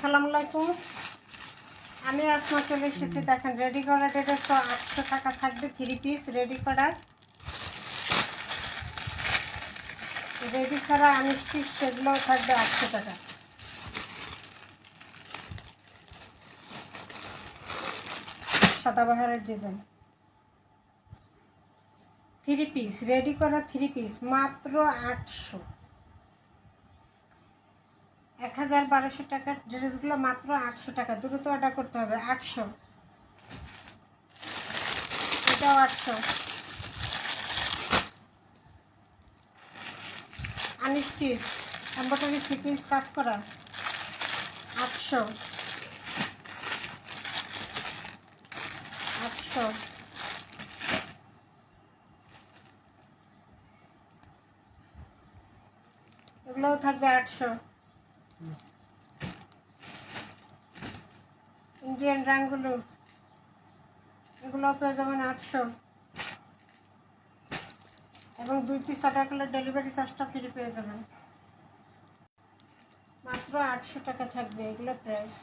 আসসালামু আলাইকুম। আমি আসমা চলে এসেছি। দেখেন রেডি করা ড্রেস তো 800 টাকা থাকবে। 3 পিস রেডি করা, রেডি করা আনস্টিচ সেগুলো থাকবে 800 টাকা। সাদাবাহারের ডিজাইন 3 পিস রেডি করা 3 পিস মাত্র 800। 1200 টাকার ড্রেসগুলো মাত্র 800 টাকা। দ্রুত অর্ডার করতে হবে। 800, এটাও 800। আনস্টিচ এমব্রয়ডারি সিকোয়েন্স কাজ করা 800। 800 এগুলোও থাকবে 800। ইন্ডিয়ান রানগুলো এগুলোও পেয়ে যাবেন 800 এবং 2 পিস অর্ডার করলে ডেলিভারি চার্জটা ফ্রি পেয়ে যাবেন। মাত্র 800 টাকা থাকবে এগুলো প্রাইস।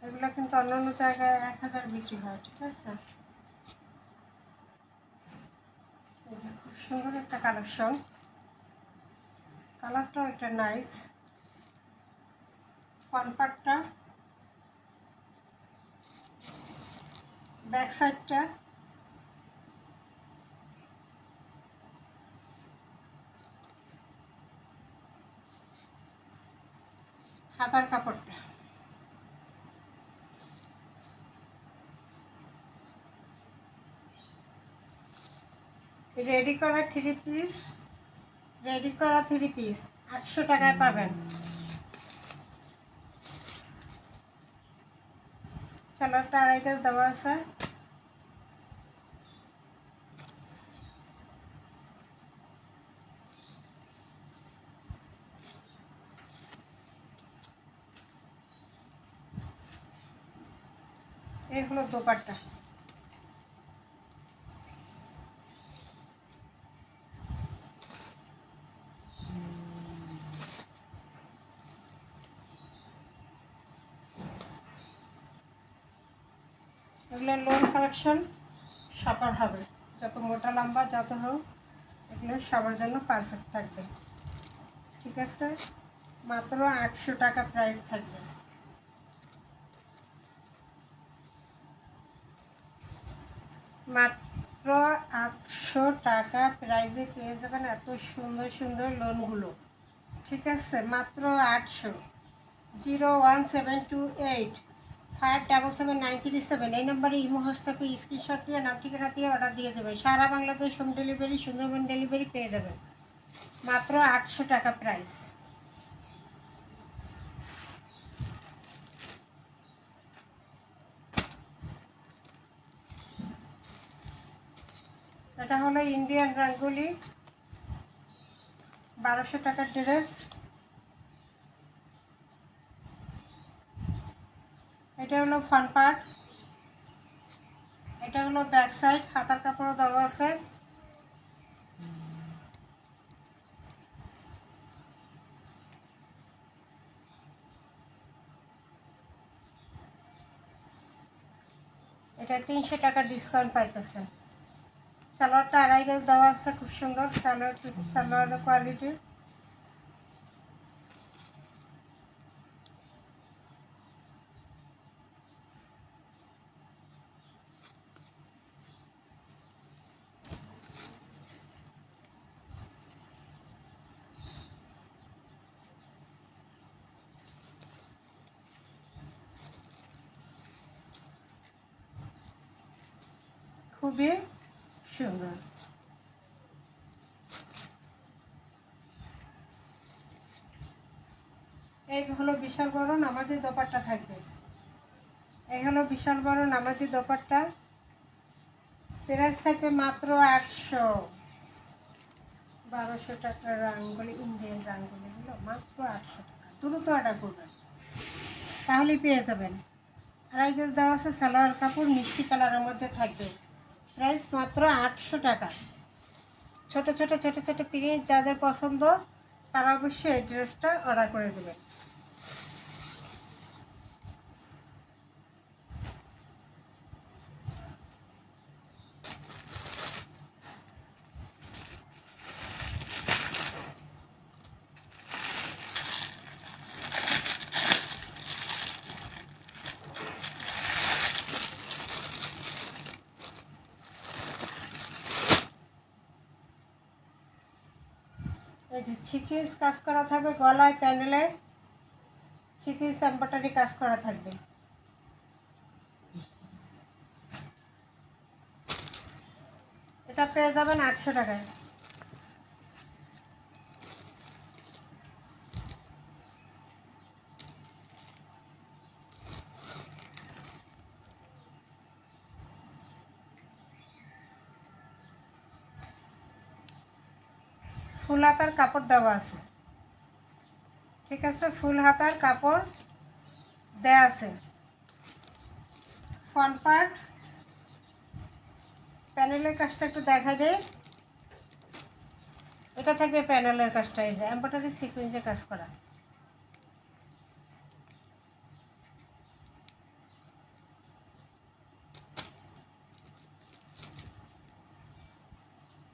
এগুলো কিন্তু অন্যান্য জায়গায় 1000 বিক্রি হয়, ঠিক আছে। এই যে খুব সুন্দর একটা কালেকশন, কালারটাও একটা নাইস। ফ্রন্ট পার্টটা, ব্যাক সাইডটা, হাতার কাপড়টা। রেডি করা 3 পিস, রেডি করা 3 পিস 800 টাকায় পাবেন। সালোয়ারটা আড়াই গজ দেওয়া আছে। এই হলো দোপাট্টা। এগুলো লোন কালেকশন, সবার হবে। যত মোটা লম্বা যত হোক, এগুলো সবার জন্য পারফেক্ট থাকবে, ঠিক আছে। মাত্র 800 টাকা প্রাইস থাকবে। মাত্র 800 টাকা প্রাইজে পেয়ে যাবেন এত সুন্দর সুন্দর লোনগুলো, ঠিক আছে। মাত্র 800। 01728577937 এই নম্বরে ইমো হোয়াটসঅ্যাপে স্ক্রিনশট দিয়ে নাম ঠিকানা দিয়ে অর্ডার দিয়ে দেবেন। সারা Bangladesh home delivery, Sundarban delivery পেয়ে যাবেন। মাত্র 800 টাকা প্রাইস। এটা হলো ইন্ডিয়ান রাঙ্গুলি, 1200 টাকার ড্রেস। এটা হলো ফ্রন্ট পার্ট, এটা হলো ব্যাক সাইড, হাতার কাপড় দেওয়া আছে। এটা 300 টাকা ডিসকাউন্ট পাইতেছে। সালোয়ারটা আড়াই গজ দেওয়া আছে, খুব সুন্দর সালোয়ারের কোয়ালিটি। খুবই সুন্দর। এই হলো বিশাল বড় নামাজি দোপাট্টা থাকবে। এই হলো বিশাল বড় নামাজি দোপাট্টা, প্রাইস থাকবে মাত্র 800। 1200 টাকার রাঙ্গুলি, ইন্ডিয়ান রাঙ্গুলিগুলো মাত্র 800 টাকা। দ্রুত অর্ডার করবেন। তাহলেই পেয়ে যাবেন। আড়াই গজ দেওয়া আছে, সালোয়ার কাপড় মিষ্টি কালারের মধ্যে থাকবে। প্রাইস মাত্র 800 টাকা। ছোট ছোট ছোট ছোট প্রিন্ট যাদের পছন্দ তারা অবশ্যই এই ড্রেসটা অর্ডার করে দেবেন। এই যে ছিকিস কাজ করা থাকবে, গলায় প্যানেলে ছিকিস এমব্রয়ডারি কাজ করা থাকবে। এটা পেয়ে যাবেন 800 টাকায়। ফুল হাতার কাপড় দেওয়া আছে, ঠিক আছে, ফুল হাতার কাপড় দেওয়া আছে। ফ্রন্ট পার্ট প্যানেলের কাজটা একটু দেখা দেয়। এটা থাকবে প্যানেলের কাজটা, এই যে এমব্রয়ডারি সিকোয়েন্সে কাজ করা।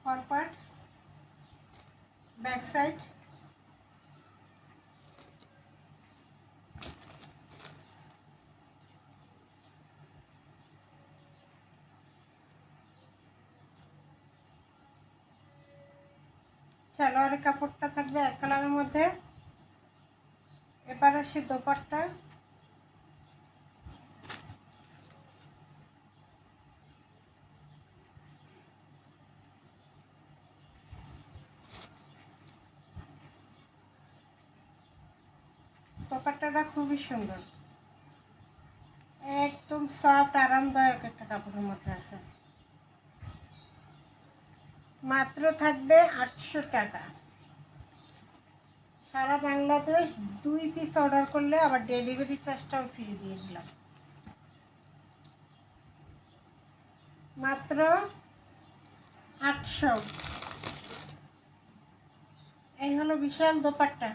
ফ্রন্ট পার্ট, ব্যাক সাইড, সালোয়ারের কাপড়টা থাকবে এক কালারের মধ্যে। এবার আসি দোপাট্টা। দোপাট্টাটা খুবই সুন্দর, একদম সফট আরামদায়ক একটা কাপড়ের মধ্যে আছে। মাত্র থাকবে 800 টাকা। সারা বাংলাদেশ 2 পিস অর্ডার করলে আবার ডেলিভারি চার্জটাও ফ্রি দিয়ে দিলাম। মাত্র 800। এই হলো বিশাল দোপাট্টা।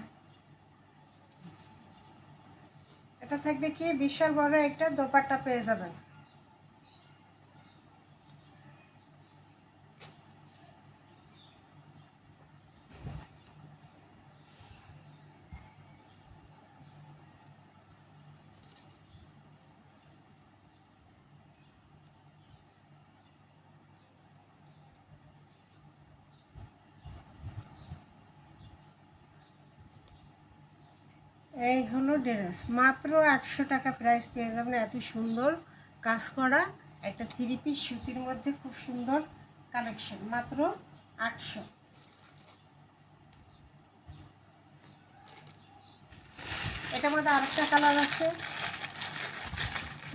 এটা থাকবে কি বিশাল বড় একটা দোপাট্টা পেয়ে যাবেন। এই হলো ড্রেস, মাত্র 800 টাকা প্রাইস পেয়ে যাবেন। এত সুন্দর কাজ করা একটা 3 পিস সুতির মধ্যে খুব সুন্দর কালেকশন, মাত্র 800। এটার মধ্যে আরেকটা কালার আছে,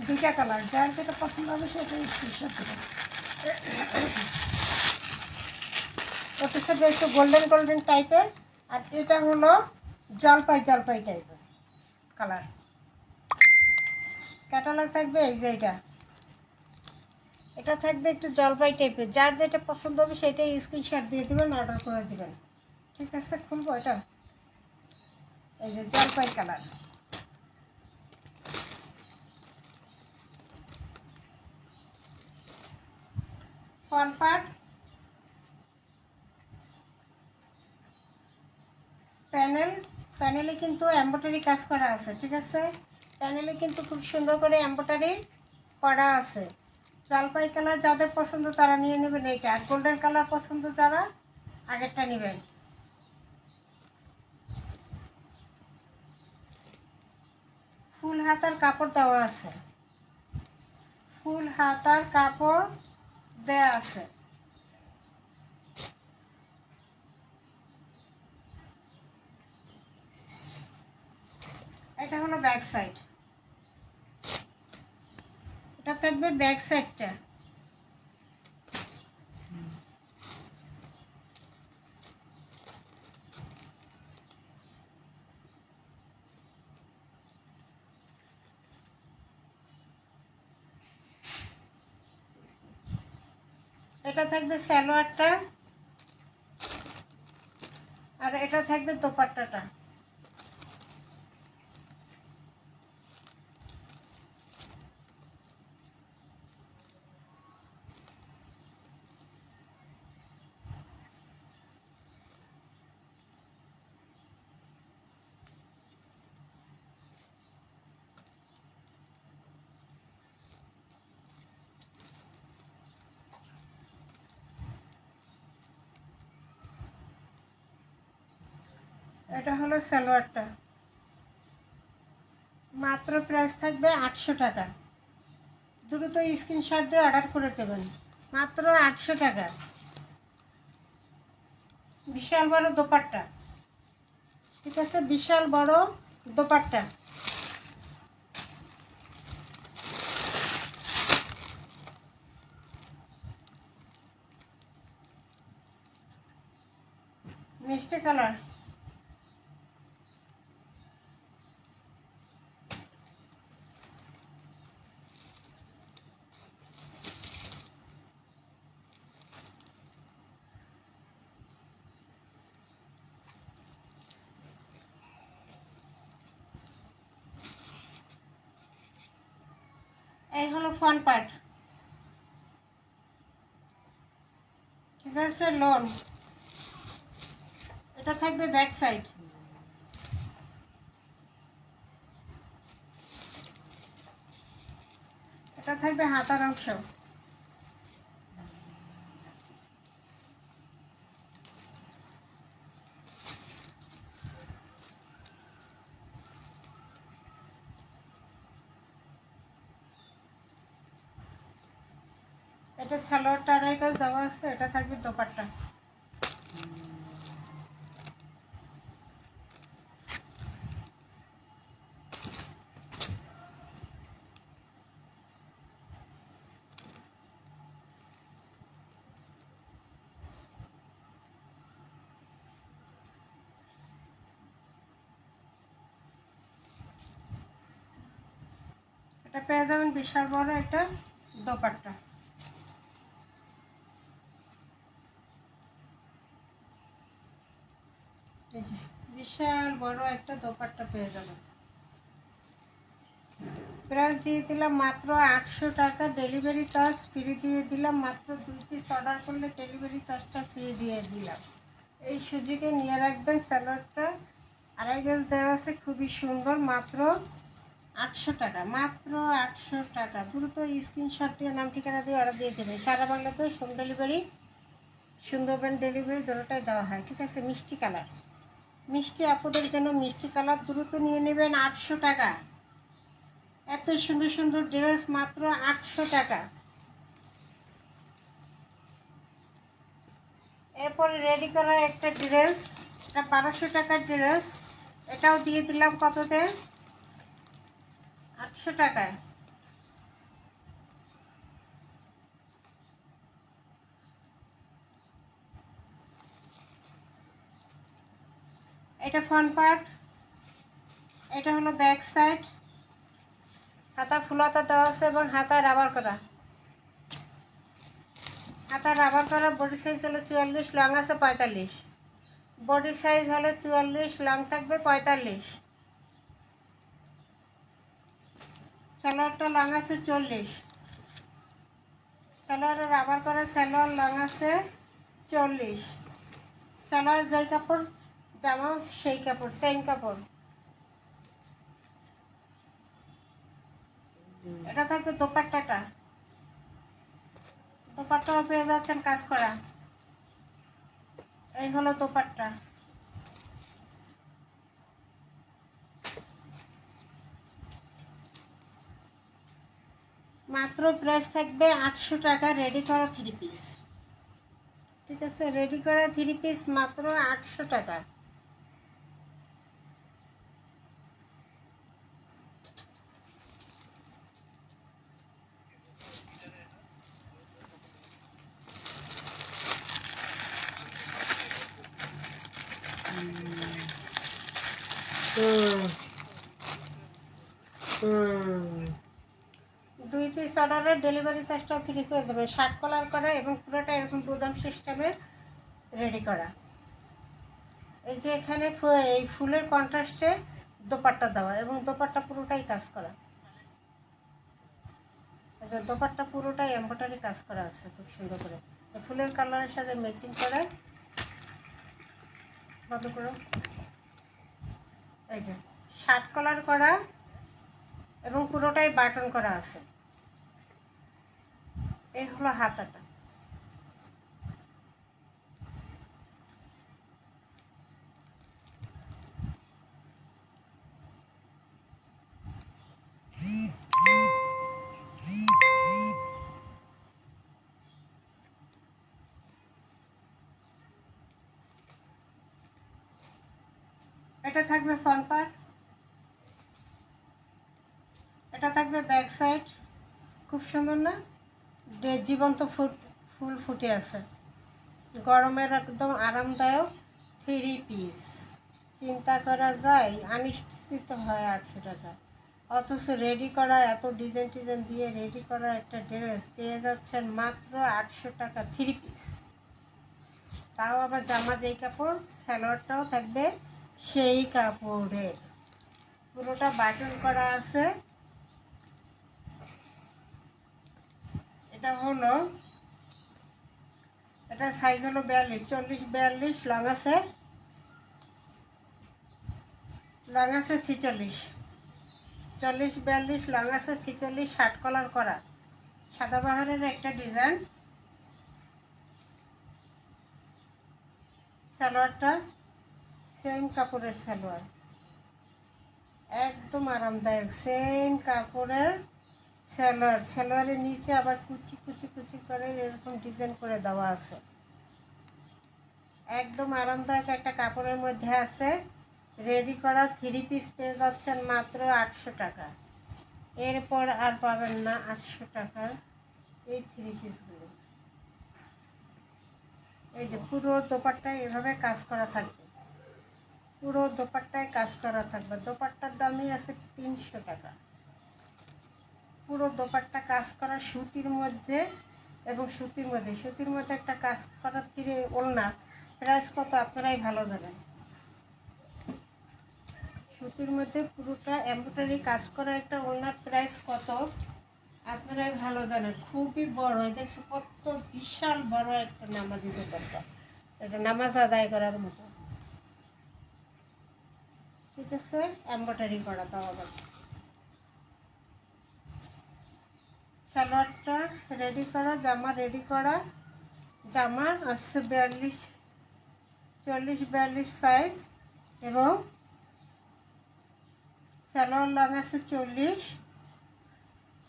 2টা কালার, যার যেটা পছন্দ হবে সেটা স্ক্রিনশট দেবেন। ওটার সাথে একটু গোল্ডেন গোল্ডেন টাইপের, আর এটা হলো জলপাই জলপাই টাইপের কালার। ক্যাটালগ থাকবে এই যে এটা থাকবে একটু জলপাই টাইপের, যার যেটা পছন্দ হবে সেটাই স্ক্রিনশট দিয়ে দেবেন, অর্ডার করে দেবেন। ঠিক আছে, খুলবো এটা। এই যে জলপাই কালার, ফ্রন্ট পার্ট, প্যানেলে কিন্তু এমব্রয়ডারি কাজ করা আছে, ঠিক আছে, প্যানেলে কিন্তু খুব সুন্দর করে এমব্রয়ডারি করা আছে। জলপাই কালার যাদের পছন্দ তারা নিয়ে নেবেন এইটা, আর গোল্ডেন কালার পছন্দ যারা আগেরটা নেবেন। ফুল হাতার কাপড় দেওয়া আছে, ফুল হাতার কাপড় দেওয়া আছে। এটা হলো ব্যাক সাইড, এটা থাকবে ব্যাক সাইডটা। এটা থাকবে সালোয়ারটা, আর এটা থাকবে দোপাট্টাটা। এটা হলো সালোয়ারটা, মাত্র প্রাইস থাকবে 800 টাকা। দ্রুত স্ক্রিনশট দিয়ে অর্ডার করে দেবেন, মাত্র 800 টাকা। বিশাল বড় দোপাট্টা, ঠিক আছে, বিশাল বড় দোপাট্টা। মিষ্টি কালার, এই হলো ফ্রন্ট পার্ট, ঠিক আছে, লোন। এটা থাকবে ব্যাক সাইড, এটা থাকবে হাতার অংশ। এটা সালোয়ারটা আড়াই কাজ দেওয়া আছে, এটা থাকবে দোপাট্টা। এটা পেয়ে যাবেন বিশাল বড় একটা দোপাট্টা। এই যে বিশাল বড় একটা দোপাট্টা পেয়ে যাবেন। প্রাইস দিয়ে দিলাম মাত্র 800 টাকা, ডেলিভারি চার্জ ফ্রি দিয়ে দিলাম। মাত্র 2 পিস অর্ডার করলে ডেলিভারি চার্জটা ফ্রি দিয়ে দিলাম। এই সুযোগে নিয়ে রাখবেন। সালোয়ারটা আড়াই গজ দেওয়া আছে, খুবই সুন্দর, মাত্র 800 টাকা, মাত্র 800 টাকা। দ্রুত স্ক্রিনশট দিয়ে নাম ঠিকানা দিয়ে অর্ডার দিয়ে দেবেন। সারা বাংলাতে হোম ডেলিভারি, সুন্দরবন ডেলিভারি দুটোটাই দেওয়া হয়, ঠিক আছে। মিষ্টি কালার, মিষ্টি আপুদের জন্য মিষ্টি কালার, দ্রুত নিয়ে নেবেন। 800 টাকা, এত সুন্দর সুন্দর ড্রেস মাত্র 800 টাকা। এরপরে রেডি করা একটা ড্রেস, এটা 1200 টাকার ড্রেস, এটাও দিয়ে দিলাম কততে, 800 টাকায়। এটা ফ্রন্ট পার্ট, এটা হলো ব্যাক সাইড। হাতা ফুল হাতা দেওয়া আছে এবং হাতা রাবার করা, হাতা রাবার করা। বডি সাইজ হলো 44, লং আছে 45। বডি সাইজ হলো 44, লং থাকবে 45। সালোয়ারটা লং আছে 40, সালোয়ারে রাবার করা সালোয়ার, লং আছে 40। সালোয়ার যেই কাপড়, জামাও সেই কাপড়, সেম কাপড়। এটা থাকবে দোপাট্টাটা, দোপাট্টাও পেয়ে যাচ্ছেন কাজ করা। এই হলো দোপাট্টা, মাত্র প্রাইস থাকবে 800 টাকা। রেডি করা 3 পিস, ঠিক আছে, রেডি করা 3 পিস মাত্র 800 টাকা। 2 পিস অর্ডারে ডেলিভারি চার্জটাও ফ্রি করে দেবে। শার্ট কলার করা এবং পুরোটা এরকম বুদাম সিস্টেমের রেডি করা। এই যে এখানে এই ফুলের কন্ট্রাস্টে দোপাট্টা দেওয়া এবং দোপাট্টা পুরোটাই কাজ করা। দোপাট্টা পুরোটাই এমব্রয়ডারি কাজ করা আছে খুব সুন্দর করে। ফুলের কালারের সাথে ম্যাচিং করে বন্ধ করো। এই যে শার্ট কলার করা এবং পুরোটাই বাটন করা আছে। এই হলো হাতাটা। এটা থাকবে ফ্রন্ট পার্ট, এটা থাকবে ব্যাক সাইড। খুব সুন্দর না? জীবন্ত ফুল ফুটে আছে। গরমের একদম আরামদায়ক 3 পিস। চিন্তা করা যায় আনিশ্চিত হয় 800 টাকা, অথচ রেডি করা এত ডিজাইন দিয়ে রেডি করা একটা ড্রেস পেয়ে যাচ্ছেন মাত্র 800 টাকা 3 পিস। তাও আবার জামা যেই কাপড়, সালোয়ারটাও থাকবে সেই কাপড়ের। পুরোটা বাটন করা আছে। এটা হলো, এটা সাইজ হলো 42, 40-42 লং আছে, লং আছে 46, 40-42 লং আছে 46। শার্ট কলার করা সাদাবাহারের একটা ডিজাইন। সালোয়ারটা সেম কাপড়ের সালোয়ার, একদম আরামদায়ক সেম কাপড়ের সালোয়ার। সালোয়ারের নিচে আবার কুচি কুচি কুচি করে এরকম ডিজাইন করে দেওয়া আছে। একদম আরামদায়ক একটা কাপড়ের মধ্যে আছে। রেডি করা 3 পিস পেয়ে যাচ্ছেন মাত্র 800 টাকা। এরপর আর পাবেন না 800 টাকার এই 3 পিসগুলো। এই যে পুরো দোপাট্টায় এভাবে কাজ করা থাকবে, পুরো দোপাট্টায় কাজ করা থাকবে। দোপাট্টার দামই আছে 300 টাকা। পুরো দোপাট্টা কাজ করা সুতির মধ্যে, এবং সুতির মধ্যে একটা কাজ করা থ্রি ওড়না। প্রাইস কত আপনারাই ভালো জানেন। সুতির মধ্যে পুরোটা এমব্রয়ডারি কাজ করা একটা ওড়নার প্রাইস কত আপনারাই ভালো জানেন। খুবই বড়, দেখছি কত বিশাল বড় একটা নামাজি দোপাট্টা, এটা নামাজ আদায় করার মতো। ঠিক আছে, এমব্রয়ডারি করা। তাও আবার সালোয়ারটা রেডি করা, জামা রেডি করা। জামা আছে 42, 40-42 সাইজ এবং সালোয়ার লং আছে 40,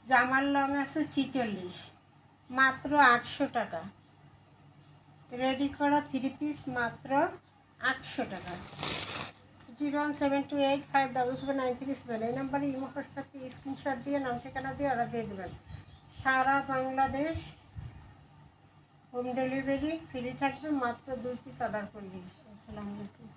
জামার লং আছে 46। মাত্র 800 টাকা। রেডি করা 3 পিস মাত্র 800 টাকা। 01728577937 এই নাম্বারে ইমো হোয়াটসঅ্যাপে স্ক্রিনশট দিয়ে নাম ঠিকানা দিয়ে অর্ডার দিয়ে দেবেন। সারা বাংলাদেশ হোম ডেলিভারি ফ্রি থাকবে মাত্র 2 পিস অর্ডার করলেই। আসসালামু আলাইকুম।